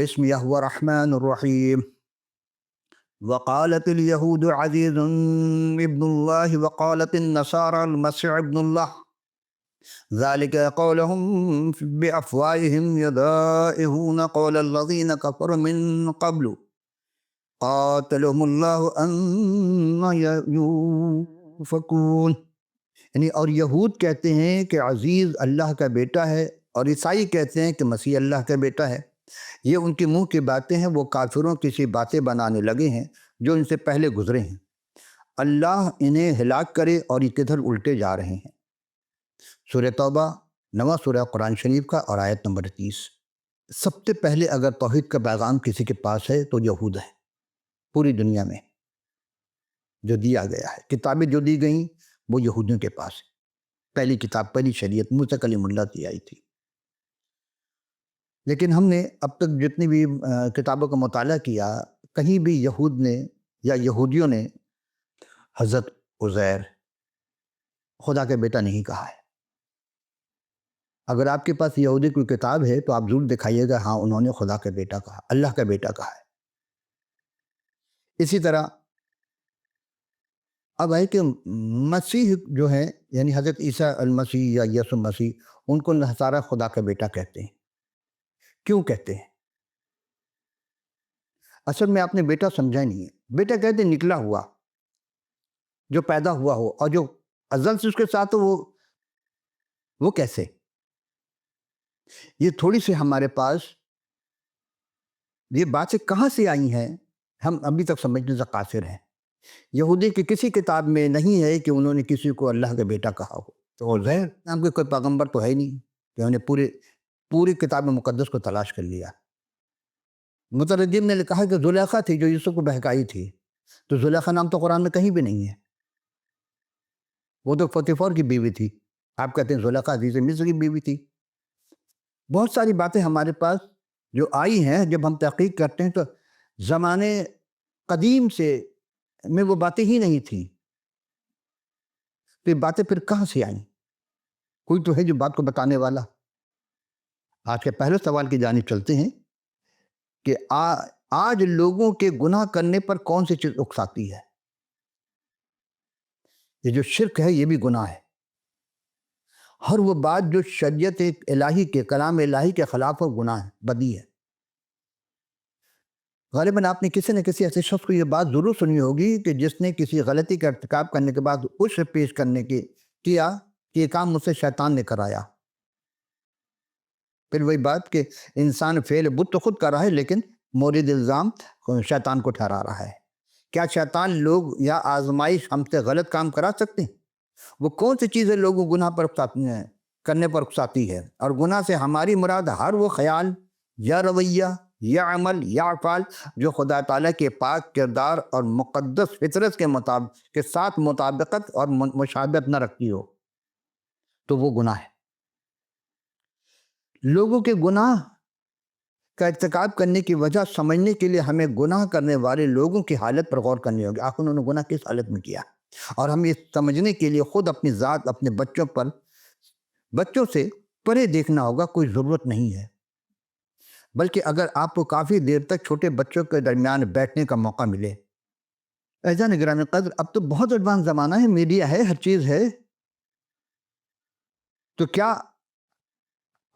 بسم الله الرحمن الرحيم. وقالت اليهود عزيز ابن الله وقالت النصارى المسيح ابن الله ذلك قولهم بأفواههم يضائعون قول الذين كفروا من قبل قاتلهم الله أن يؤفكون. یعنی اور یہود کہتے ہیں کہ عزیز اللہ کا بیٹا ہے، اور عیسائی کہتے ہیں کہ مسیح اللہ کا بیٹا ہے. یہ ان کے منہ کی باتیں ہیں، وہ کافروں کی سی باتیں بنانے لگے ہیں جو ان سے پہلے گزرے ہیں. اللہ انہیں ہلاک کرے، اور یہ کدھر الٹے جا رہے ہیں. سورہ توبہ 9 سورہ قرآن شریف کا اور آیت نمبر 30. سب سے پہلے اگر توحید کا پیغام کسی کے پاس ہے تو یہود ہے. پوری دنیا میں جو دیا گیا ہے، کتابیں جو دی گئیں وہ یہودیوں کے پاس ہے. پہلی کتاب، پہلی شریعت موسیٰ کلیم اللہ کی آئی تھی. لیکن ہم نے اب تک جتنی بھی کتابوں کا مطالعہ کیا، کہیں بھی یہود نے یا یہودیوں نے حضرت عزیر خدا کا بیٹا نہیں کہا ہے. اگر آپ کے پاس یہودی کوئی کتاب ہے تو آپ ضرور دکھائیے گا ہاں انہوں نے خدا کا بیٹا کہا، اللہ کا بیٹا کہا ہے. اسی طرح اب ہے کہ مسیح جو ہے، یعنی حضرت عیسیٰ المسیح یا یسوع مسیح، ان کو نصارہ خدا کا بیٹا کہتے ہیں. کیوں کہتے ہیں؟ اصل میں آپ نے بیٹا سمجھا نہیں ہے. بیٹا کہتے ہیں نکلا ہوا، جو پیدا ہوا ہو، اور جو ازل سے اس کے ساتھ ہو وہ کیسے؟ یہ تھوڑی سی ہمارے پاس یہ باتیں کہاں سے آئی ہیں، ہم ابھی تک سمجھنے سے قاصر ہیں. یہودی کی کسی کتاب میں نہیں ہے کہ انہوں نے کسی کو اللہ کا بیٹا کہا ہو. تو عزیر نام کے کوئی پیغمبر تو ہے نہیں کہ انہوں نے پوری کتاب مقدس کو تلاش کر لیا. مترجم نے کہا کہ زلیخا تھی جو یوسف کو بہکائی تھی، تو زلیخا نام تو قرآن میں کہیں بھی نہیں ہے. وہ تو پوتیفر کی بیوی تھی. آپ کہتے ہیں زلیخا عزیز مصر کی بیوی تھی. بہت ساری باتیں ہمارے پاس جو آئی ہیں، جب ہم تحقیق کرتے ہیں تو زمانے قدیم سے میں وہ باتیں ہی نہیں تھیں. تو یہ باتیں پھر کہاں سے آئیں؟ کوئی تو ہے جو بات کو بتانے والا. آج کے پہلے سوال کی جانب چلتے ہیں کہ آج لوگوں کے گناہ کرنے پر کون سی چیز اکساتی ہے؟ یہ جو شرک ہے یہ بھی گناہ ہے. ہر وہ بات جو شریعت الہی کے، کلام الہی کے خلاف و گناہ ہے، بدی ہے. غالباً آپ نے کسی نہ کسی ایسے شخص کو یہ بات ضرور سنی ہوگی کہ جس نے کسی غلطی کا ارتکاب کرنے کے بعد اس سے پیش کرنے کیا کہ یہ کام مجھ سے شیطان نے کرایا. پھر وہی بات کہ انسان فعل بت تو خود کر رہا ہے، لیکن مورد الزام شیطان کو ٹھہرا رہا ہے. کیا شیطان لوگ یا آزمائش ہم سے غلط کام کرا سکتے ہیں؟ وہ کون سی چیزیں لوگوں گناہ پر کرنے پر اکساتی ہے؟ اور گناہ سے ہماری مراد ہر وہ خیال یا رویہ یا عمل یا افعال جو خدا تعالیٰ کے پاک کردار اور مقدس فطرت کے ساتھ مطابقت اور مشابہت نہ رکھتی ہو، تو وہ گناہ ہے. لوگوں کے گناہ کا ارتکاب کرنے کی وجہ سمجھنے کے لیے ہمیں گناہ کرنے والے لوگوں کی حالت پر غور کرنی ہوگی. آخر انہوں نے گناہ کس حالت میں کیا؟ اور ہم یہ سمجھنے کے لیے خود اپنی ذات، اپنے بچوں سے پرے دیکھنا ہوگا. کوئی ضرورت نہیں ہے، بلکہ اگر آپ کو کافی دیر تک چھوٹے بچوں کے درمیان بیٹھنے کا موقع ملے. عزیزان گرامی قدر، اب تو بہت ایڈوانس زمانہ ہے، میڈیا ہے، ہر چیز ہے. تو کیا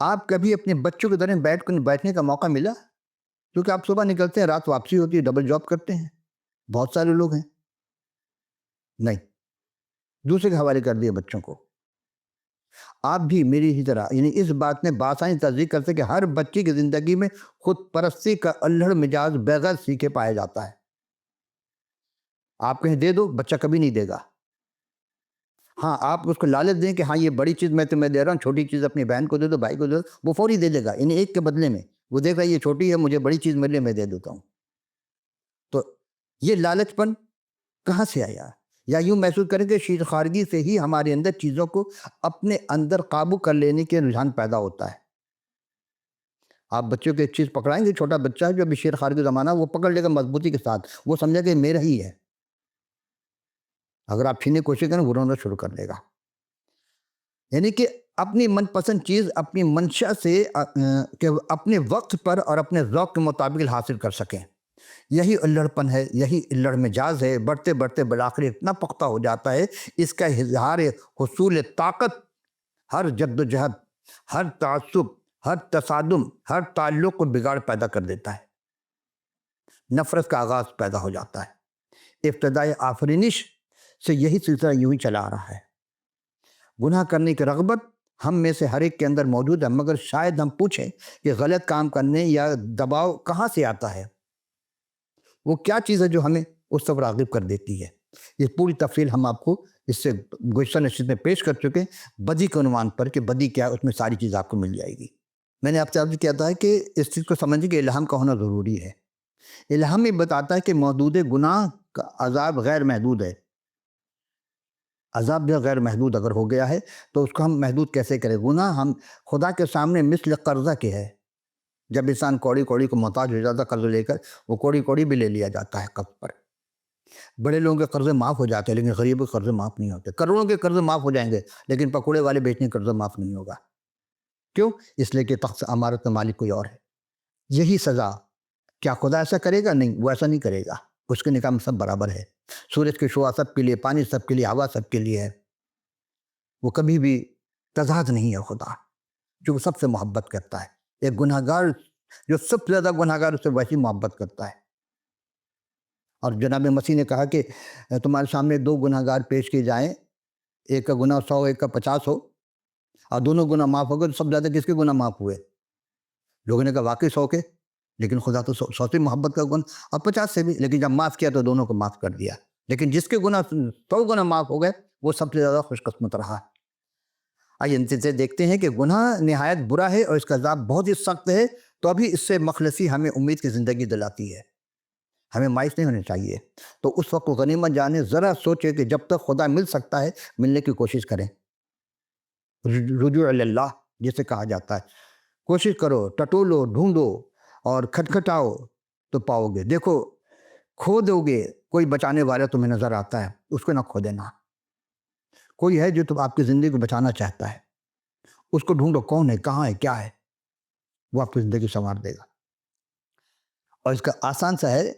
آپ کبھی اپنے بچوں کے درمیان بیٹھنے کا موقع ملا؟ کیونکہ آپ صبح نکلتے ہیں، رات واپسی ہوتی ہے، ڈبل جاب کرتے ہیں. بہت سارے لوگ ہیں نہیں، دوسرے کے حوالے کر دیے بچوں کو. آپ بھی میری ہی طرح، یعنی اس بات میں بآسانی تصدیق کرتے کہ ہر بچے کی زندگی میں خود پرستی کا الہڑ مزاج بغیر سیکھے پایا جاتا ہے. آپ کہیں دے دو، بچہ کبھی نہیں دے گا. ہاں، آپ اس کو لالچ دیں کہ ہاں یہ بڑی چیز میں تمہیں دے رہا ہوں، چھوٹی چیز اپنی بہن کو دے دو، بھائی کو دے دو، وہ فوری دے دے گا. یعنی ایک کے بدلے میں وہ دیکھ رہا ہے یہ چھوٹی ہے، مجھے بڑی چیز ملے، میں دے دیتا ہوں. تو یہ لالچ پن کہاں سے آیا؟ یا یوں محسوس کریں کہ شیر خارگی سے ہی ہمارے اندر چیزوں کو اپنے اندر قابو کر لینے کے رجحان پیدا ہوتا ہے. آپ بچوں کو ایک چیز پکڑائیں گے، چھوٹا بچہ ہے جو ابھی شیر خارگی زمانہ، وہ پکڑ لے گا مضبوطی کے ساتھ، وہ سمجھے کہ میرا ہی ہے. اگر آپ چھیننے کی کوشش کریں وہ رونا شروع کر دے گا. یعنی کہ اپنی من پسند چیز اپنی منشا سے کہ اپنے وقت پر اور اپنے ذوق کے مطابق حاصل کر سکیں. یہی الڑپن ہے، یہی الڑ مجاز ہے. بڑھتے بڑھتے بالآخر اتنا پختہ ہو جاتا ہے، اس کا اظہار حصول طاقت ہر جد و جہد، ہر تعصب، ہر تصادم، ہر تعلق کو بگاڑ پیدا کر دیتا ہے. نفرت کا آغاز پیدا ہو جاتا ہے. ابتدائے آفرینش سے یہی سلسلہ یوں ہی چلا آ رہا ہے. گناہ کرنے کی رغبت ہم میں سے ہر ایک کے اندر موجود ہے، مگر شاید ہم پوچھیں کہ غلط کام کرنے یا دباؤ کہاں سے آتا ہے؟ وہ کیا چیز ہے جو ہمیں اس طرف راغب کر دیتی ہے؟ یہ پوری تفصیل ہم آپ کو اس سے گزشتہ نشست میں پیش کر چکے ہیں، بدی کے عنوان پر کہ بدی کیا ہے، اس میں ساری چیز آپ کو مل جائے گی. میں نے آپ سے عرض کیا تھا کہ اس چیز کو سمجھنے کہ الہام کا ہونا ضروری ہے. الہام یہ بتاتا ہے کہ محدود گناہ کا عذاب غیر محدود ہے. عذاب بھی غیر محدود اگر ہو گیا ہے تو اس کو ہم محدود کیسے کریں؟ گناہ ہم خدا کے سامنے مثل قرضہ کے ہے. جب انسان کوڑی کوڑی کو محتاج ہو جاتا ہے قرض لے کر، وہ کوڑی کوڑی بھی لے لیا جاتا ہے قرض پر. بڑے لوگوں کے قرضے معاف ہو جاتے ہیں لیکن غریبوں کے قرضے معاف نہیں ہوتے. کروڑوں کے قرضے معاف ہو جائیں گے لیکن پکوڑے والے بیچنے کے قرضہ معاف نہیں ہوگا. کیوں؟ اس لیے کہ تخت امارت کا مالک کوئی اور ہے. یہی سزا کیا خدا ایسا کرے گا؟ نہیں، وہ ایسا نہیں کرے گا. اس کے نگاہ میں سب برابر ہے. سورج کی شعاع سب کے لیے، پانی سب کے لیے، ہوا سب کے لیے ہے. وہ کبھی بھی تضاد نہیں ہے. خدا جو سب سے محبت کرتا ہے، ایک گناہ گار جو سب سے زیادہ گناہ گار اس سے ویسی محبت کرتا ہے. اور جناب مسیح نے کہا کہ تمہارے سامنے دو گناہ گار پیش کیے جائیں، ایک کا گناہ 100 ایک کا 50 ہو، اور دونوں گناہ معاف ہو گئے تو سب زیادہ کس کے گناہ معاف ہوئے؟ لوگوں نے کہا واقعی 100 کے، لیکن خدا تو 100 سے محبت کا گناہ اور 50 سے بھی، لیکن جب معاف کیا تو دونوں کو معاف کر دیا. لیکن جس کے گناہ 100 گناہ معاف ہو گئے وہ سب سے زیادہ خوش قسمت رہا. آئیے ان سے دیکھتے ہیں کہ گناہ نہایت برا ہے اور اس کا عذاب بہت ہی سخت ہے. تو ابھی اس سے مخلصی ہمیں امید کی زندگی دلاتی ہے. ہمیں مایوس نہیں ہونے چاہیے. تو اس وقت کو غنیمت جانے، ذرا سوچے کہ جب تک خدا مل سکتا ہے ملنے کی کوشش کریں. رجوع اللہ جسے کہا جاتا ہے. کوشش کرو، ٹٹولو، ڈھونڈو اور کھٹکھٹاؤ تو پاؤ گے. دیکھو کھو دو گے، کوئی بچانے والا تمہیں نظر آتا ہے، اس کو نہ کھو دینا. کوئی ہے جو تم آپ کی زندگی کو بچانا چاہتا ہے، اس کو ڈھونڈو، کون ہے، کہاں ہے، کیا ہے، وہ آپ کی زندگی سنوار دے گا. اور اس کا آسان سا ہے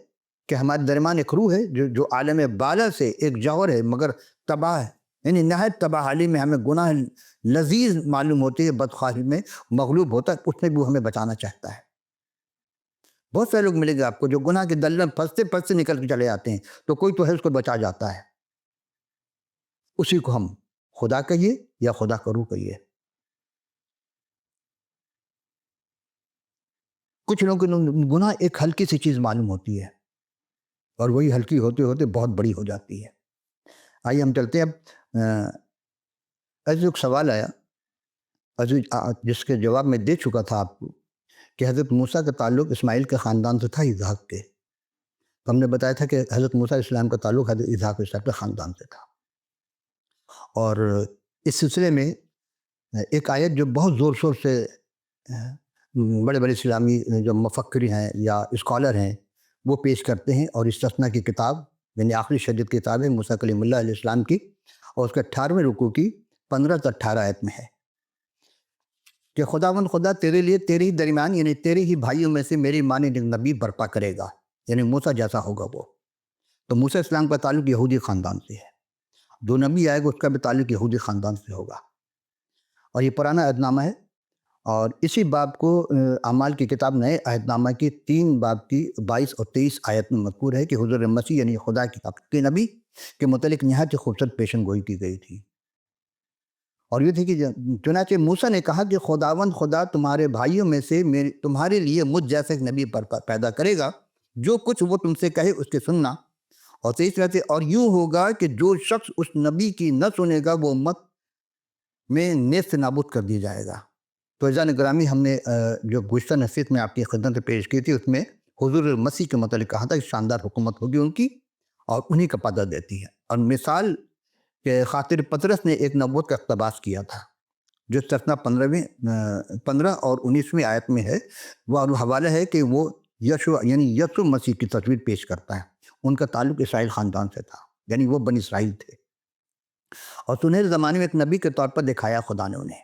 کہ ہمارے درمیان ایک روح ہے جو عالم بالا سے ایک جوہر ہے مگر تباہ ہے. یعنی نہایت تباہ حالی میں ہمیں گناہ لذیذ معلوم ہوتی ہے، بدخواہی میں مغلوب ہوتا ہے، اس میں بھی وہ ہمیں بچانا چاہتا ہے. بہت سارے لوگ ملیں گے آپ کو جو گناہ کے دلدل میں پھنستے پھنستے نکل کے چلے آتے ہیں، تو کوئی تو ہے اس کو بچا جاتا ہے. اسی کو ہم خدا کہیے یا خدا کا روح کہیے. کچھ لوگوں کو گناہ ایک ہلکی سی چیز معلوم ہوتی ہے اور وہی ہلکی ہوتے ہوتے بہت بڑی ہو جاتی ہے. آئیے ہم چلتے ہیں. اب ایک سوال آیا جس کے جواب میں دے چکا تھا آپ کو کہ حضرت موسیٰ کا تعلق اسماعیل کے خاندان سے تھا، اسحاق کے. تو ہم نے بتایا تھا کہ حضرت موسیٰ علیہ السلام کا تعلق حضرت اسحاق کے خاندان سے تھا. اور اس سلسلے میں ایک آیت جو بہت زور شور سے بڑے بڑے اسلامی جو مفکری ہیں یا اسکالر ہیں وہ پیش کرتے ہیں، اور استثناء کی کتاب یعنی آخری شدید کتاب ہے موسیٰ کلیم اللہ علیہ السلام کی، اور اس کے 18ویں رکوع کی 15 سے 18 آیت میں ہے کہ خداوند خدا تیرے لیے تیرے ہی درمیان یعنی تیرے ہی بھائیوں میں سے میری مانند نبی برپا کرے گا، یعنی موسیٰ جیسا ہوگا وہ. تو موسیٰ اسلام کا تعلق یہودی خاندان سے ہے. جو نبی آئے گا اس کا بھی تعلق یہودی خاندان سے ہوگا. اور یہ پرانا عہد نامہ ہے، اور اسی باب کو اعمال کی کتاب نئے عہد نامہ کی 3 باب کی 22 اور 23 آیت میں مذکور ہے کہ حضور مسیح یعنی خدا کی حقیقی نبی کے متعلق نہایت خوبصورت پیشن گوئی کی گئی تھی. اور یہ تھی کہ چنانچہ موسیٰ نے کہا کہ خداوند خدا تمہارے بھائیوں میں سے تمہارے لیے مجھ جیسے ایک نبی پیدا کرے گا، جو کچھ وہ تم سے کہے اس کے سننا. اور 23 رہتے اور یوں ہوگا کہ جو شخص اس نبی کی نہ سنے گا وہ امت میں نیست نابود کر دیا جائے گا. تو عزیزان گرامی، ہم نے جو گزشتہ نصیحت میں آپ کی خدمت میں پیش کی تھی اس میں حضور مسیح کے متعلق کہا تھا کہ شاندار حکومت ہوگی ان کی اور انہی کا پتہ دیتی ہے. اور مثال کہ خاطر پطرس نے ایک نبوت کا اقتباس کیا تھا جو استثناء 15 اور 19ویں آیت میں ہے. وہ حوالہ ہے کہ وہ یسوع یعنی یسوع مسیح کی تصویر پیش کرتا ہے. ان کا تعلق اسرائیل خاندان سے تھا، یعنی وہ بنی اسرائیل تھے، اور سنہرے زمانے میں ایک نبی کے طور پر دکھایا خدا نے انہیں.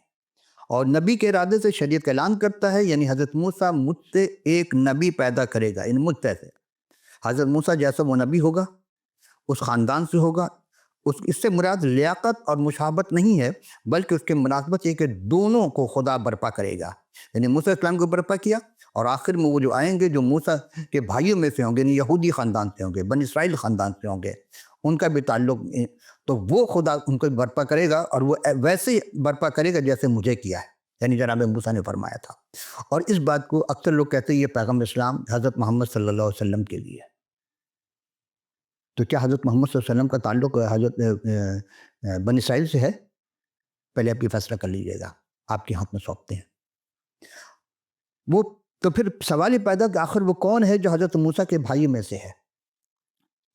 اور نبی کے ارادے سے شریعت کا اعلان کرتا ہے، یعنی حضرت موسیٰ مجھ سے ایک نبی پیدا کرے گا، مجھ سے حضرت موسیٰ جیسا وہ نبی ہوگا، اس خاندان سے ہوگا۔ اس سے مراد لیاقت اور مشابہت نہیں ہے، بلکہ اس کے مناسبت یہ کہ دونوں کو خدا برپا کرے گا، یعنی موسیٰ السلام کو برپا کیا، اور آخر میں وہ جو آئیں گے جو موسیٰ کے بھائیوں میں سے ہوں گے، یعنی یہودی خاندان سے ہوں گے، بنی اسرائیل خاندان سے ہوں گے، ان کا بھی تعلق، تو وہ خدا ان کو برپا کرے گا، اور وہ ویسے برپا کرے گا جیسے مجھے کیا ہے، یعنی جناب موسیٰ نے فرمایا تھا۔ اور اس بات کو اکثر لوگ کہتے ہیں یہ پیغمبر اسلام حضرت محمد صلی اللہ علیہ وسلم کے لیے ہے۔ تو کیا حضرت محمد صلی اللہ علیہ وسلم کا تعلق حضرت بنی اسرائیل سے ہے؟ پہلے آپ کی فیصلہ کر لیجیے گا، آپ کے ہاتھ میں سونپتے ہیں وہ۔ تو پھر سوال یہ پیدا کہ آخر وہ کون ہے جو حضرت موسیٰ کے بھائی میں سے ہے؟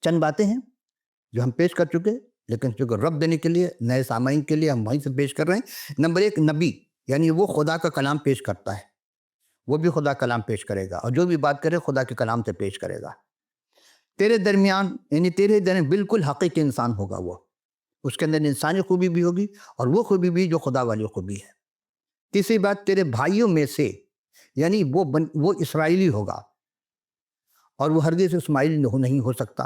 چند باتیں ہیں جو ہم پیش کر چکے، لیکن چونکہ رب دینے کے لیے نئے سامعین کے لیے ہم وہیں سے پیش کر رہے ہیں۔ نمبر ایک، نبی، یعنی وہ خدا کا کلام پیش کرتا ہے، وہ بھی خدا کلام پیش کرے گا، اور جو بھی بات کرے خدا کے کلام سے پیش کرے گا۔ تیرے درمیان، یعنی تیرے درمیان بالکل حقیقی انسان ہوگا وہ، اس کے اندر انسانی خوبی بھی ہوگی اور وہ خوبی بھی جو خدا والی خوبی ہے۔ تیسری بات، تیرے بھائیوں میں سے، یعنی وہ اسرائیلی ہوگا، اور وہ ہرگز اسماعیلی نہیں ہو سکتا۔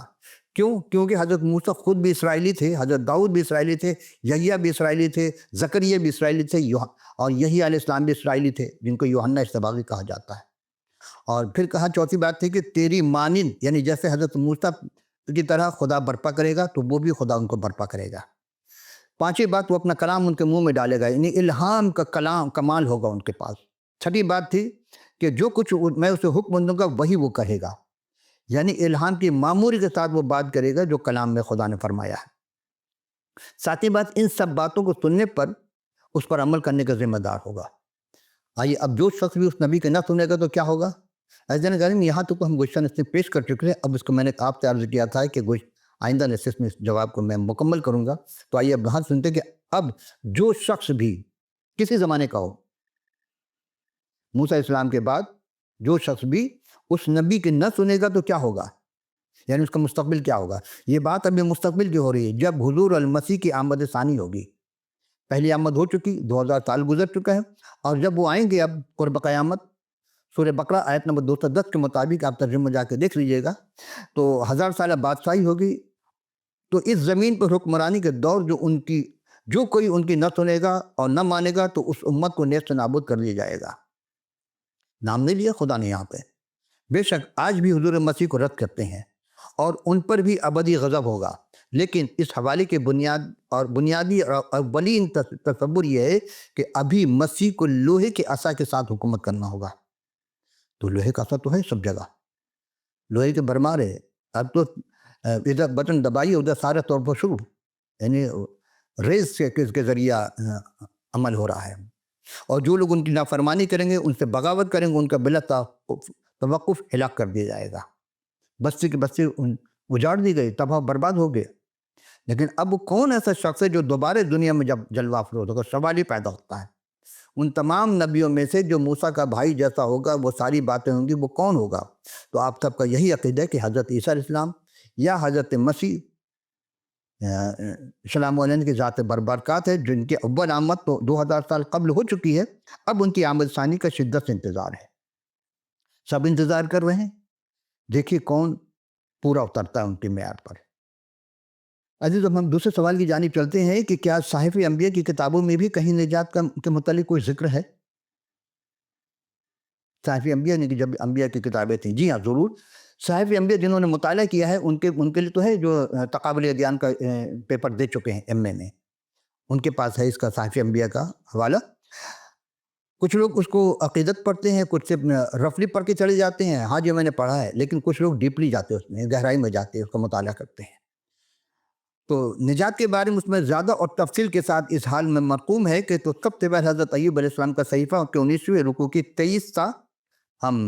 کیوں؟ کیونکہ حضرت موسیٰ خود بھی اسرائیلی تھے، حضرت داؤد بھی اسرائیلی تھے، یحییٰ بھی اسرائیلی تھے، زکریا بھی اسرائیلی تھے، اور یحییٰ علیہ السلام بھی اسرائیلی تھے، جن کو یوحنا اشتباغی کہا جاتا ہے۔ اور پھر کہا چوتھی بات تھی کہ تیری مانند، یعنی جیسے حضرت موسیٰ کی طرح خدا برپا کرے گا تو وہ بھی خدا ان کو برپا کرے گا۔ پانچویں بات، وہ اپنا کلام ان کے منہ میں ڈالے گا، یعنی الہام کا کلام کمال ہوگا ان کے پاس۔ چھٹی بات تھی کہ جو کچھ میں اسے حکم دوں گا وہی وہ کہے گا، یعنی الہام کی معموری کے ساتھ وہ بات کرے گا جو کلام میں خدا نے فرمایا ہے۔ ساتویں بات، ان سب باتوں کو سننے پر اس پر عمل کرنے کا ذمہ دار ہوگا۔ آئیے، اب جو شخص بھی اس نبی کے نہ سنے گا تو کیا ہوگا؟ عزیزان کریم، یہاں تک ہم گزشتہ نصف پیش کر چکے ہیں، اب اس کو میں نے آپ سے عرض کیا تھا کہ آئندہ نصف میں اس جواب کو میں مکمل کروں گا۔ تو آئیے اب یہاں سنتے کہ اب جو شخص بھی کسی زمانے کا ہو، موسیٰ السلام کے بعد جو شخص بھی اس نبی کے نہ سنے گا تو کیا ہوگا، یعنی اس کا مستقبل کیا ہوگا۔ یہ بات ابھی مستقبل کی ہو رہی ہے، جب حضور المسیح کی آمد ثانی ہوگی۔ پہلی آمد ہو چکی، 2000 سال گزر چکا ہے، اور جب وہ آئیں گے اب قرب قیامت، سورہ بقرہ آیت نمبر 210 کے مطابق آپ ترجمہ جا کے دیکھ لیجئے گا، تو 1000 سالہ بادشاہی ہوگی۔ تو اس زمین پر حکمرانی کے دور جو کوئی ان کی نہ سنے گا اور نہ مانے گا تو اس امت کو نیست و نابود کر دیا جائے گا۔ نام نہیں لیا خدا نے یہاں پہ۔ بے شک آج بھی حضور مسیح کو رد کرتے ہیں اور ان پر بھی ابدی غضب ہوگا، لیکن اس حوالے کے بنیادی اور اولین تصور یہ ہے کہ ابھی مسیح کو لوہے کے عصا کے ساتھ حکومت کرنا ہوگا۔ تو لوہے کا عصا تو ہے سب جگہ، لوہے کے برمار ہے، اب تو ادھر بٹن دبائیے ادھر سارے طور پر شروع، یعنی ریز کے ذریعہ عمل ہو رہا ہے۔ اور جو لوگ ان کی نافرمانی کریں گے، ان سے بغاوت کریں گے، ان کا بلا توقف ہلاک کر دیا جائے گا۔ بستی کی بستی اجاڑ دی گئی، تباہ برباد ہو گئے۔ لیکن اب کون ایسا شخص ہے جو دوبارہ دنیا میں جب جلوہ افروز ہوگا؟ سوال ہی پیدا ہوتا ہے، ان تمام نبیوں میں سے جو موسیٰ کا بھائی جیسا ہوگا، وہ ساری باتیں ہوں گی، وہ کون ہوگا؟ تو آپ سب کا یہی عقیدہ ہے کہ حضرت عیسیٰ علیہ السلام یا حضرت مسیح سلام علیہ کی ذات بربرکات ہے، جن کی اول آمد تو 2000 سال قبل ہو چکی ہے، اب ان کی آمد ثانی کا شدت سے انتظار ہے، سب انتظار کر رہے ہیں، دیکھیے کون پورا اترتا ہے ان کی معیار پر۔ عزیز، ہم دوسرے سوال کی جانب چلتے ہیں کہ کیا صحائف انبیاء کی کتابوں میں بھی کہیں نجات کے متعلق کوئی ذکر ہے؟ صحائف انبیاء نے کہ جب انبیاء کی کتابیں تھیں، جی ہاں ضرور، صحائف انبیاء جنہوں نے مطالعہ کیا ہے ان کے لیے تو ہے، جو تقابل ادیان کا پیپر دے چکے ہیں MA میں، ان کے پاس ہے اس کا صحائف انبیاء کا حوالہ۔ کچھ لوگ اس کو عقیدت پڑھتے ہیں، کچھ سے رفلی پڑھ کے چلے جاتے ہیں، ہاں جی میں نے پڑھا ہے، لیکن کچھ لوگ ڈیپلی جاتے ہیں، اس میں گہرائی میں جاتے ہیں، اس کا مطالعہ کرتے ہیں۔ تو نجات کے بارے میں اس میں زیادہ اور تفصیل کے ساتھ اس حال میں مرقوم ہے کہ تو سب سے پہلے حضرت ایوب علیہ السلام کا صحیفہ اس کے 19ویں رکوع کی 23 تا ہم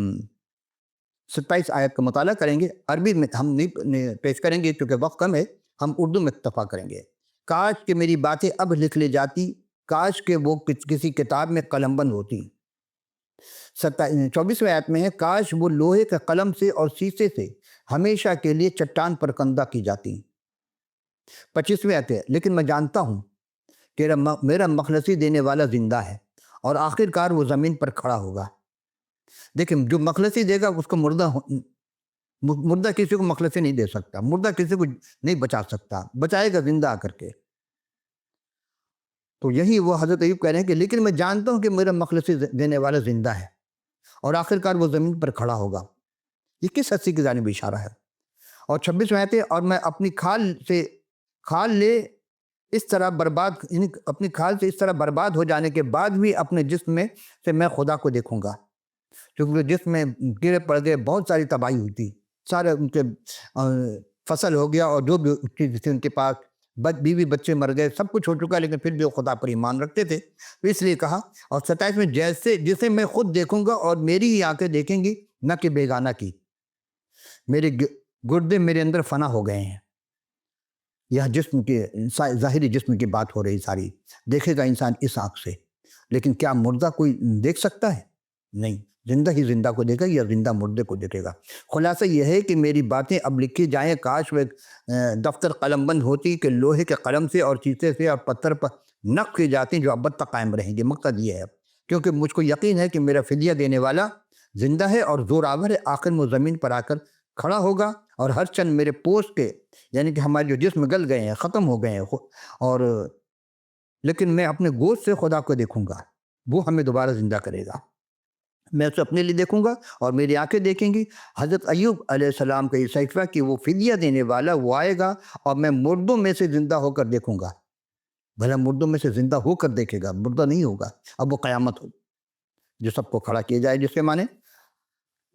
27 آیت کا مطالعہ کریں گے۔ عربی میں ہم نہیں پیش کریں گے کیونکہ وقت کم ہے، ہم اردو میں اکتفا کریں گے۔ کاش کہ میری باتیں اب لکھ لی جاتی، کاش کہ وہ کسی کتاب میں قلم بند ہوتی۔ 24ویں آیت میں ہے، کاش وہ لوہے کے قلم سے اور شیشے سے ہمیشہ کے لیے چٹان پر کندہ کی جاتی۔ 25ویں آیت ہے، لیکن میں جانتا ہوں کہ میرا مخلصی دینے والا زندہ ہے اور آخر کار وہ زمین پر کھڑا ہوگا۔ دیکھیں جو مخلصی دے گا اس کو مردہ کسی کو مخلصی نہیں دے سکتا، مردہ کسی کو نہیں بچا سکتا، بچائے گا زندہ آ کر کے۔ تو یہی وہ حضرت ایوب کہہ رہے ہیں کہ لیکن میں جانتا ہوں کہ میرا مخلصی دینے والا زندہ ہے اور آخر کار وہ زمین پر کھڑا ہوگا۔ یہ کس ہستی کی جانب اشارہ ہے؟ اور 26 میں آتے اور میں اپنی کھال لے اس طرح برباد، یعنی اپنی کھال سے اس طرح برباد ہو جانے کے بعد بھی اپنے جسم میں سے میں خدا کو دیکھوں گا، کیونکہ جسم میں کیڑے پڑ گئے، بہت ساری تباہی ہوئی تھی، سارے ان کے فصل ہو گیا اور جو بھی چیز تھی ان کے پاس، بیوی بچے مر گئے، سب کچھ ہو چکا، لیکن پھر بھی وہ خدا پر ایمان رکھتے تھے۔ تو اس لیے کہا، اور 27 میں جسے میں خود دیکھوں گا اور میری ہی آنکھیں دیکھیں گی، نہ کہ بیگانہ کی، میرے گردے میرے اندر فنا ہو گئے ہیں۔ یہ جسم کے ظاہری جسم کی بات ہو رہی ساری، دیکھے گا انسان اس آنکھ سے، لیکن کیا مردہ کوئی دیکھ سکتا ہے؟ نہیں، زندہ ہی زندہ کو دیکھے گا یا زندہ مردے کو دیکھے گا۔ خلاصہ یہ ہے کہ میری باتیں اب لکھی جائیں، کاش وہ دفتر قلم بند ہوتی کہ لوہے کے قلم سے اور شیشے سے اور پتھر پر نقش کی جاتی جو ابد تک قائم رہیں گی۔ مقصد یہ ہے کیونکہ مجھ کو یقین ہے کہ میرا فدیہ دینے والا زندہ ہے اور زور آور ہے، آخر میں زمین پر آ کر کھڑا ہوگا، اور ہر چند میرے پوست کے، یعنی کہ ہمارے جو جسم گل گئے ہیں، ختم ہو گئے ہیں، اور لیکن میں اپنے گوشت سے خدا کو دیکھوں گا، وہ ہمیں دوبارہ زندہ کرے گا۔ میں اسے اپنے لیے دیکھوں گا اور میری آنکھیں دیکھیں گی۔ حضرت ایوب علیہ السلام کا یہ صحیفہ کہ وہ فدیہ دینے والا وہ آئے گا اور میں مردوں میں سے زندہ ہو کر دیکھوں گا۔ بھلا مردوں میں سے زندہ ہو کر دیکھے گا، مردہ نہیں ہوگا، اب وہ قیامت ہو جو سب کو کھڑا کیا جائے، جس کے معنی۔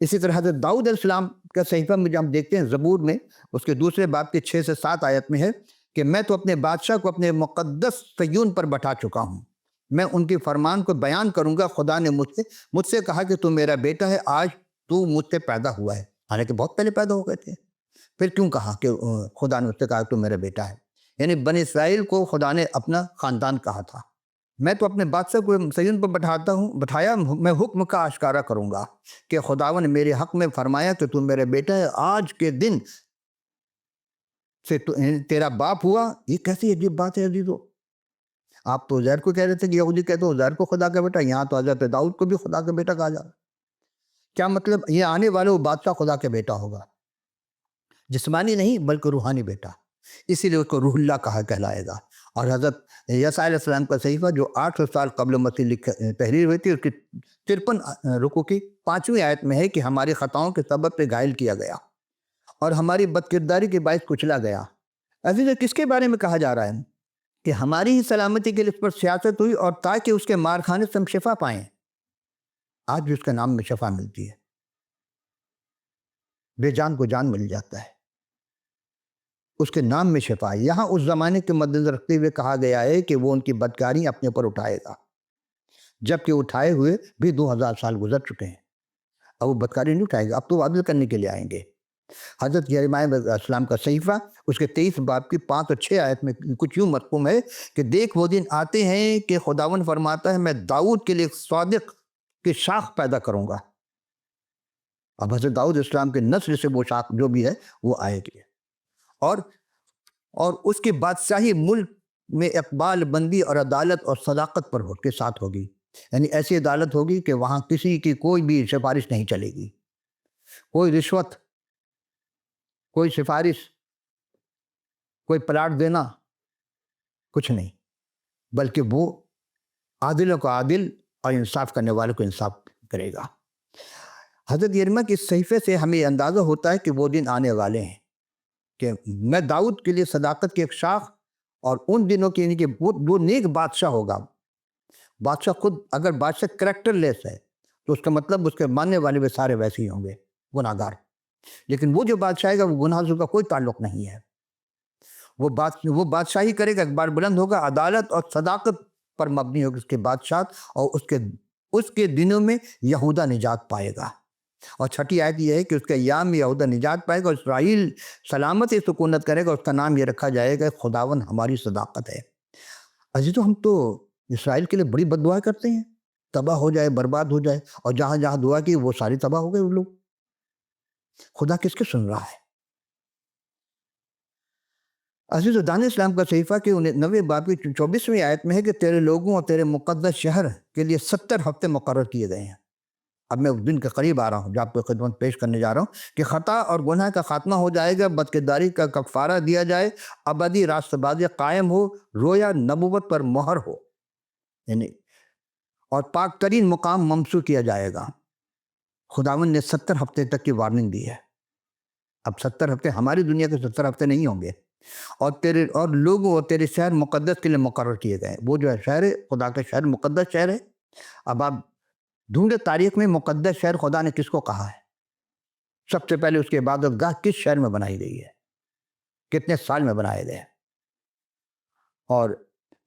اسی طرح حضرت داؤد علیہ السلام کا صحیفہ میں جب ہم دیکھتے ہیں زبور میں، اس کے دوسرے باب کے 6 سے 7 آیت میں ہے کہ میں تو اپنے بادشاہ کو اپنے مقدس صیون پر بٹھا چکا ہوں، میں ان کی فرمان کو بیان کروں گا۔ خدا نے مجھ سے کہا کہ تو میرا بیٹا ہے، آج تو مجھ سے پیدا ہوا ہے، حالانکہ بہت پہلے پیدا ہو گئے تھے۔ پھر کیوں کہ خدا نے اس سے کہا کہ تو میرا بیٹا ہے؟ یعنی بنی اسرائیل کو خدا نے اپنا خاندان کہا تھا۔ میں تو اپنے بادشاہ کو صیون پر بٹھایا، میں حکم کا اشکارا کروں گا کہ خداوند نے میرے حق میں فرمایا کہ تو میرا بیٹا ہے، آج کے دن سے تیرا باپ ہوا۔ یہ کیسی عجیب بات ہے عزیزو؟ آپ تو عزیر کو کہہ رہے تھے کہ یہودی کہتے ہیں عزیر کو خدا کا بیٹا، یہاں تو حضرت داؤد کو بھی خدا کا بیٹا کہا جا رہا ہے۔ کیا مطلب؟ یہ آنے والے وہ بادشاہ خدا کا بیٹا ہوگا، جسمانی نہیں بلکہ روحانی بیٹا، اسی لیے اس کو روح اللہ کہا کہلائے گا۔ اور حضرت یسوع علیہ السلام کا صحیفہ جو 800 سال قبل مسیح تحریر ہوئی تھی، اس کی 53 رکوع کی 5ویں آیت میں ہے کہ ہماری خطاؤں کے سبب پہ گھائل کیا گیا اور ہماری بد کرداری کے باعث کچلا گیا۔ عزیزو کس کے بارے میں کہا جا رہا ہے؟ کہ ہماری ہی سلامتی کے لیے اس پر سیاست ہوئی اور تاکہ اس کے مار کھانے سے ہم شفا پائیں۔ آج بھی اس کے نام میں شفا ملتی ہے، بے جان کو جان مل جاتا ہے، اس کے نام میں شفا ہے۔ یہاں اس زمانے کے مد نظر رکھتے ہوئے کہا گیا ہے کہ وہ ان کی بدکاری اپنے اوپر اٹھائے گا، جبکہ اٹھائے ہوئے بھی 2000 سال گزر چکے ہیں۔ اب وہ بدکاری نہیں اٹھائے گا، اب تو وہ عدل کرنے کے لیے آئیں گے۔ حضرت یرمیہ علیہ السلام کا صحیفہ اس کے 23 باب کی 5 اور 6 آیت میں کچھ یوں مرقوم ہے کہ دیکھ وہ دن آتے ہیں کہ خداوند فرماتا ہے میں داؤد کے لیے ایک صادق کی شاخ پیدا کروں گا۔ اب حضرت داؤد اسلام کے نسل سے وہ شاخ جو بھی ہے وہ آئے گی، اور اس کی بادشاہی ملک میں اقبال بندی اور عدالت اور صداقت پر کے ساتھ ہوگی۔ یعنی ایسی عدالت ہوگی کہ وہاں کسی کی کوئی بھی سفارش نہیں چلے گی، کوئی رشوت، کوئی سفارش، کوئی پلاٹ دینا، کچھ نہیں، بلکہ وہ عادلوں کو عادل اور انصاف کرنے والوں کو انصاف کرے گا۔ حضرت یرمیہ کے صحیفے سے ہمیں اندازہ ہوتا ہے کہ وہ دن آنے والے ہیں کہ میں داؤد کے لیے صداقت کی ایک شاخ، اور ان دنوں کی یعنی کہ وہ نیک بادشاہ ہوگا۔ بادشاہ خود اگر بادشاہ کریکٹر لیس ہے تو اس کا مطلب اس کے ماننے والے بھی سارے ویسے ہی ہوں گے، گناہگار۔ لیکن وہ جو بادشاہ ہے گا وہ گناہ کا کوئی تعلق نہیں ہے، وہ بادشاہی کرے گا، اقبال بلند ہوگا، عدالت اور صداقت پر مبنی ہوگی اس کے بادشاہت، اور اس کے دنوں میں یہودا نجات پائے گا۔ اور 6 آیت یہ ہے کہ اس کے ایام میں یہودا نجات پائے گا اور اسرائیل سلامت سکونت کرے گا، اس کا نام یہ رکھا جائے گا خداوند ہماری صداقت ہے۔ عزیزو ہم تو اسرائیل کے لیے بڑی بد دعا کرتے ہیں، تباہ ہو جائے، برباد ہو جائے، اور جہاں جہاں دعا کی وہ ساری تباہ ہو گئے وہ لوگ۔ خدا کس کے سن رہا ہے؟ دان اسلام کا صحیفہ کہ 90 باب کی 24ویں آیت میں ہے کہ تیرے لوگوں اور تیرے مقدس شہر کے لیے 70 ہفتے مقرر کیے گئے ہیں۔ اب میں اس دن کے قریب آ رہا ہوں جو آپ کو خدمت پیش کرنے جا رہا ہوں کہ خطا اور گناہ کا خاتمہ ہو جائے گا، بدکرداری کا کفارہ دیا جائے، ابدی راست بازی قائم ہو، رویا نبوت پر مہر ہو، یعنی اور پاک ترین مقام ممسو کیا جائے گا۔ خداوند نے 70 ہفتے تک کی وارننگ دی ہے۔ اب 70 ہفتے ہماری دنیا کے 70 ہفتے نہیں ہوں گے، اور لوگوں اور تیرے شہر مقدس کے لیے مقرر کیے گئے۔ وہ جو ہے شہر خدا کا شہر مقدس شہر ہے۔ اب آپ ڈھونڈے تاریخ میں مقدس شہر خدا نے کس کو کہا ہے؟ سب سے پہلے اس کی عبادت گاہ کس شہر میں بنائی گئی ہے؟ کتنے سال میں بنائے گئے؟ اور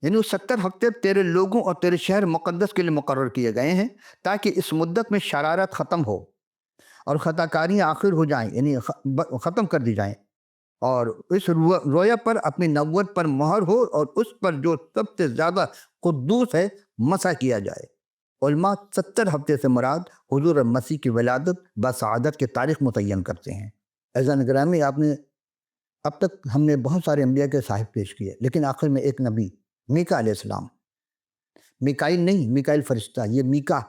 یعنی 70 ہفتے تیرے لوگوں اور تیرے شہر مقدس کے لیے مقرر کیے گئے ہیں تاکہ اس مدت میں شرارت ختم ہو اور خطا کاریاں آخر ہو جائیں، یعنی ختم کر دی جائیں، اور اس رویا پر اپنی نبوت پر مہر ہو اور اس پر جو سب سے زیادہ قدوس ہے مسح کیا جائے۔ علماء 70 ہفتے سے مراد حضور مسیح کی ولادت بسعادت کی تاریخ متعین کرتے ہیں۔ عزیزان گرامی، اب تک ہم نے بہت سارے انبیاء کے صاحب پیش کیے، لیکن آخر میں ایک نبی میکا علیہ السلام، میکائیل نہیں، میکائیل فرشتہ، یہ میکا،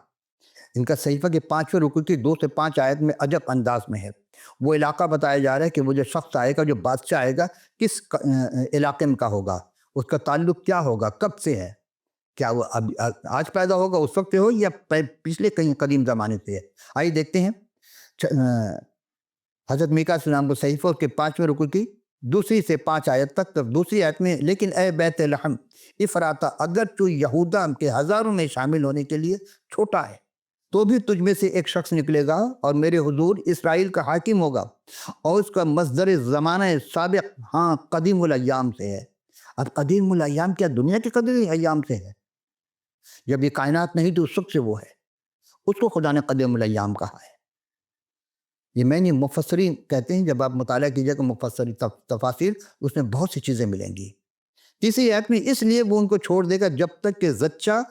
ان کا صحیفہ کے 5ویں رکوع کی 2 سے 5 آیت میں عجب انداز میں ہے۔ وہ علاقہ بتایا جا رہا ہے کہ وہ جو شخص آئے گا، جو بادشاہ آئے گا، کس علاقے میں کا ہوگا، اس کا تعلق کیا ہوگا، کب سے ہے، کیا وہ آج پیدا ہوگا اس وقت سے ہو یا پچھلے کہیں قدیم زمانے سے ہے۔ آئیے دیکھتے ہیں حضرت میکا علیہ السلام کو صحیفہ کے 5ویں رکوع کی 2 سے 5 آیت تک۔ دوسری آیت میں، لیکن اے بیت لحم افراطہ، اگر تو یہودا کے ہزاروں میں شامل ہونے کے لیے چھوٹا ہے تو بھی تجھ میں سے ایک شخص نکلے گا اور میرے حضور اسرائیل کا حاکم ہوگا، اور اس کا مصدر زمانہ سابق قدیم الایام سے ہے۔ اب قدیم الایام کیا دنیا کے قدیم ایام سے ہے؟ جب یہ کائنات نہیں تو اس وقت سے وہ ہے، اس کو خدا نے قدیم الایام کہا ہے۔ یہ میں نے مفسرین کہتے ہیں، جب آپ مطالعہ کیجیے کہ مفسری تفاسیر، اس میں بہت سی چیزیں ملیں گی۔ تیسری آیت میں اس لیے وہ ان کو چھوڑ دے گا جب تک کہ زچہ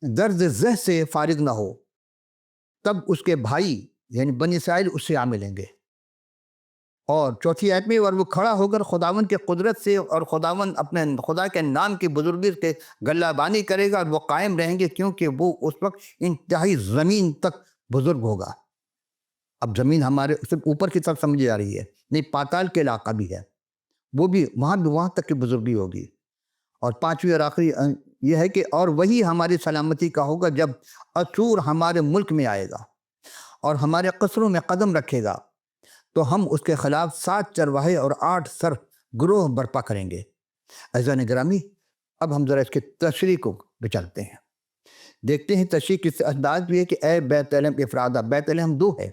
درد زہ سے فارغ نہ ہو، تب اس کے بھائی یعنی بنی اسرائیل اس سے آ ملیں گے۔ اور چوتھی آیت میں، اور وہ کھڑا ہو کر خداوند کے قدرت سے اور خداوند اپنے خدا کے نام کی بزرگی کے گلہ بانی کرے گا، اور وہ قائم رہیں گے کیونکہ وہ اس وقت انتہائی زمین تک بزرگ ہوگا۔ اب زمین ہمارے صرف اوپر کی طرف سمجھی جا رہی ہے، نہیں، پاتال کے علاقہ بھی ہے، وہ بھی وہاں تک کی بزرگی ہوگی۔ اور پانچویں اور آخری یہ ہے کہ اور وہی ہماری سلامتی کا ہوگا جب اسور ہمارے ملک میں آئے گا اور ہمارے قصروں میں قدم رکھے گا، تو ہم اس کے خلاف 7 چرواہے اور 8 سر گروہ برپا کریں گے۔ عزیزان گرامی، اب ہم ذرا اس کی تشریح کو چلتے ہیں، دیکھتے ہیں تشریح کس انداز بھی ہے کہ اے بیت لحم افرادہ۔ بیت لحم 2 ہے،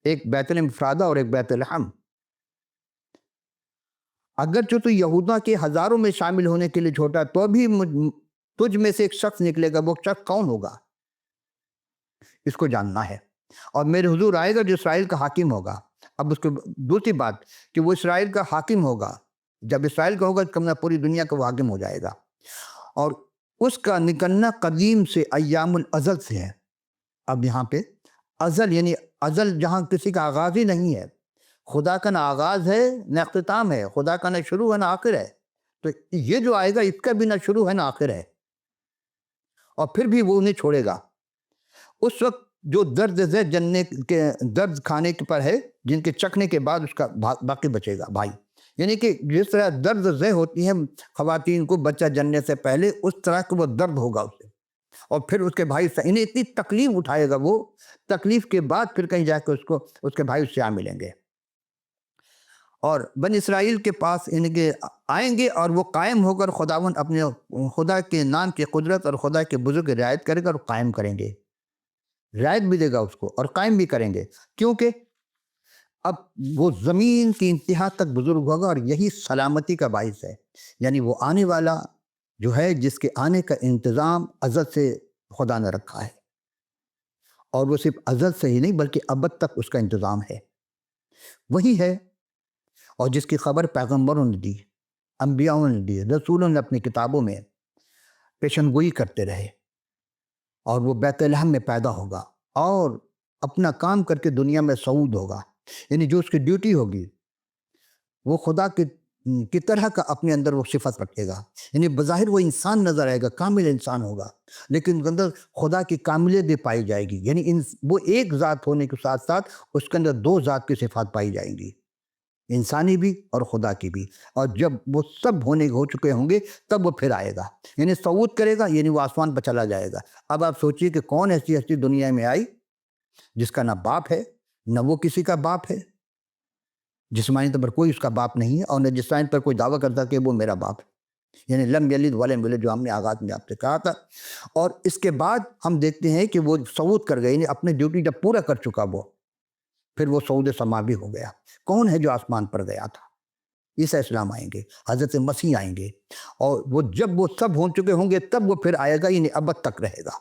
ایک بیت لحم افرادہ اور ایک بیت لحم۔ اگرچہ تو یہودا کے ہزاروں میں شامل ہونے کے لیے چھوٹا، تو بھی تجھ میں سے ایک شخص نکلے گا۔ وہ شخص کون ہوگا؟ اس کو جاننا ہے۔ اور میرے حضور آئے گا جو اسرائیل کا حاکم ہوگا۔ اب اس کو دوسری بات کہ وہ اسرائیل کا حاکم ہوگا، جب اسرائیل کا ہوگا تو پوری دنیا کا وہ حاکم ہو جائے گا، اور اس کا نکلنا قدیم سے ایام الازل سے ہے۔ اب یہاں پہ ازل یعنی ازل جہاں کسی کا آغاز ہی نہیں ہے، خدا کا نہ آغاز ہے نہ اختتام ہے، خدا کا نہ شروع ہے نہ آخر ہے، تو یہ جو آئے گا اس کا بھی نہ شروع ہے نہ آخر ہے، اور پھر بھی وہ انہیں چھوڑے گا۔ اس وقت جو درد زہ جننے کے درد کھانے پر ہے، جن کے چکھنے کے بعد اس کا باقی بچے گا بھائی، یعنی کہ جس طرح درد زہ ہوتی ہے خواتین کو بچہ جننے سے پہلے، اس طرح کا وہ درد ہوگا اسے، اور پھر اس کے بھائی سے انہیں اتنی تکلیف اٹھائے گا، وہ تکلیف کے بعد پھر کہیں جا کے اس کے بھائی اس سے آ ملیں گے، اور بن اسرائیل کے پاس ان کے آئیں گے، اور وہ قائم ہو کر خداوند اپنے خدا کے نام کی قدرت اور خدا کے بزرگ کی رعایت کرے گا اور قائم کریں گے، رعایت بھی دے گا اس کو اور قائم بھی کریں گے، کیونکہ اب وہ زمین کی انتہا تک بزرگ ہوگا، اور یہی سلامتی کا باعث ہے۔ یعنی وہ آنے والا جو ہے جس کے آنے کا انتظام ازل سے خدا نے رکھا ہے، اور وہ صرف ازل سے ہی نہیں بلکہ ابد تک اس کا انتظام ہے، وہی ہے، اور جس کی خبر پیغمبروں نے دی، انبیاءوں نے دی، رسولوں نے اپنی کتابوں میں پیشن گوئی کرتے رہے، اور وہ بیت لحم میں پیدا ہوگا اور اپنا کام کر کے دنیا میں صعود ہوگا، یعنی جو اس کی ڈیوٹی ہوگی وہ خدا کے کی طرح کا اپنے اندر وہ صفت رکھے گا. یعنی بظاہر وہ انسان نظر آئے گا، کامل انسان ہوگا، لیکن اس کے اندر خدا کی کاملیت بھی پائی جائے گی. یعنی وہ ایک ذات ہونے کے ساتھ ساتھ اس کے اندر دو ذات کی صفات پائی جائیں گی، انسانی بھی اور خدا کی بھی. اور جب وہ سب ہو چکے ہوں گے تب وہ پھر آئے گا، یعنی صعود کرے گا، یعنی وہ آسمان پر چلا جائے گا. اب آپ سوچئے کہ کون ایسی ہستی دنیا میں آئی جس کا نہ باپ ہے نہ وہ کسی کا باپ ہے، جسمانی طور پر کوئی اس کا باپ نہیں ہے، اور نہ جسمانی پر کوئی دعویٰ کرتا کہ وہ میرا باپ ہے. یعنی لم یلد ولم یولد، جو ہم نے آغاز میں آپ سے کہا تھا. اور اس کے بعد ہم دیکھتے ہیں کہ وہ صعود کر گئے، یعنی اپنے ڈیوٹی جب پورا کر چکا وہ، پھر وہ صعود سماوی ہو گیا. کون ہے جو آسمان پر گیا تھا؟ عیسیٰ اسلام آئیں گے، حضرت مسیح آئیں گے، اور وہ جب وہ سب ہو چکے ہوں گے تب وہ پھر آئے گا، یعنی ابد تک رہے گا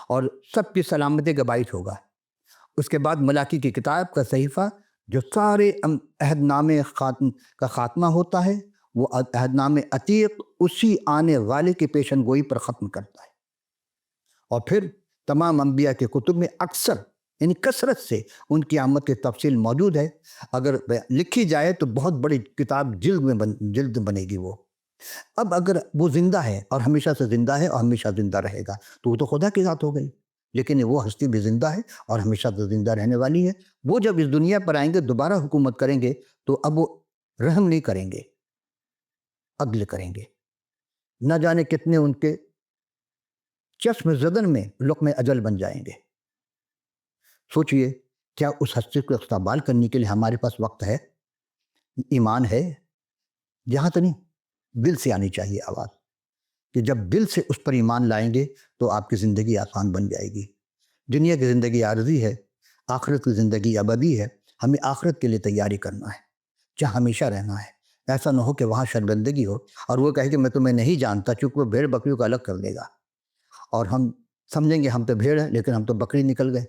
اور سب کی سلامتی کا باعث ہوگا. اس کے بعد ملاکی کی کتاب کا صحیفہ جو سارے عہد نامے کا خاتمہ ہوتا ہے، وہ عہد نامے عتیق اسی آنے والے کی پیشن گوئی پر ختم کرتا ہے. اور پھر تمام انبیاء کے کتب میں اکثر یعنی کثرت سے ان کی آمد کی تفصیل موجود ہے. اگر لکھی جائے تو بہت بڑی کتاب جلد بنے گی وہ. اب اگر وہ زندہ ہے اور ہمیشہ سے زندہ ہے اور ہمیشہ زندہ رہے گا تو وہ تو خدا کی ذات ہو گئی، لیکن وہ ہستی بھی زندہ ہے اور ہمیشہ سے زندہ رہنے والی ہے. وہ جب اس دنیا پر آئیں گے، دوبارہ حکومت کریں گے، تو اب وہ رحم نہیں کریں گے، عدل کریں گے. نہ جانے کتنے ان کے چشم زدن میں لقمہ اجل بن جائیں گے. سوچئے کیا اس ہستی کو استقبال کرنے کے لیے ہمارے پاس وقت ہے، ایمان ہے؟ یہاں تو نہیں، دل سے آنی چاہیے آواز کہ جب دل سے اس پر ایمان لائیں گے تو آپ کی زندگی آسان بن جائے گی. دنیا کی زندگی عارضی ہے، آخرت کی زندگی ابدی ہے. ہمیں آخرت کے لیے تیاری کرنا ہے، جہاں ہمیشہ رہنا ہے. ایسا نہ ہو کہ وہاں شرمندگی ہو اور وہ کہے کہ میں تمہیں نہیں جانتا، چونکہ وہ بھیڑ بکریوں کو الگ کر دے گا اور ہم سمجھیں گے ہم تو بھیڑ ہیں لیکن ہم تو بکری نکل گئے.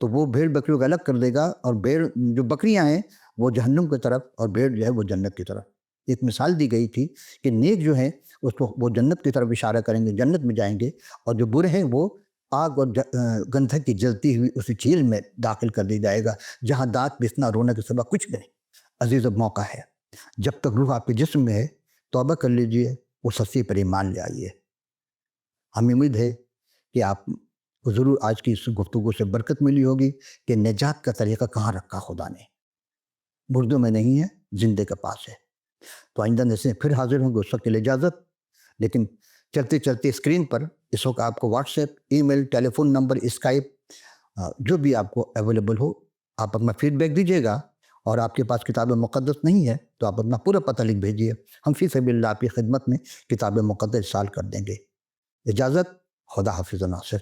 تو وہ بھیڑ بکریوں کو الگ کر دے گا، اور بھیڑ جو بکریاں ہیں وہ جہنم کی طرف اور بھیڑ جو ہے وہ جنت کی طرف. ایک مثال دی گئی تھی کہ نیک جو ہیں اس کو وہ جنت کی طرف اشارہ کریں گے، جنت میں جائیں گے، اور جو برے ہیں وہ آگ اور گندھک کی جلتی ہوئی اسی جھیل میں داخل کر دی جائے گا، جہاں دانت بسنا رونے کے سوا کچھ نہیں. عزیز اب موقع ہے، جب تک روح آپ کے جسم میں ہے توبہ کر لیجئے، اس ہستی پر ایمان لے آئیے. ہمیں امید ہے کہ آپ کو ضرور آج کی اس گفتگو سے برکت ملی ہوگی کہ نجات کا طریقہ کہاں رکھا خدا نے. مردوں میں نہیں ہے، زندے کے پاس ہے. تو آئندہ سے پھر حاضر ہوں گے، اس وقت کے لیے اجازت. لیکن چلتے چلتے اسکرین پر اس وقت آپ کو واٹس ایپ، ای میل، ٹیلی فون نمبر، اسکائپ، جو بھی آپ کو اویلیبل ہو، آپ اپنا فیڈ بیک دیجیے گا. اور آپ کے پاس کتاب مقدس نہیں ہے تو آپ اپنا پورا پتہ لکھ بھیجیے، ہم فی سبیل اللہ آپ کی خدمت میں کتاب مقدس ارسال کر دیں گے. اجازت، خدا حافظ و ناصر.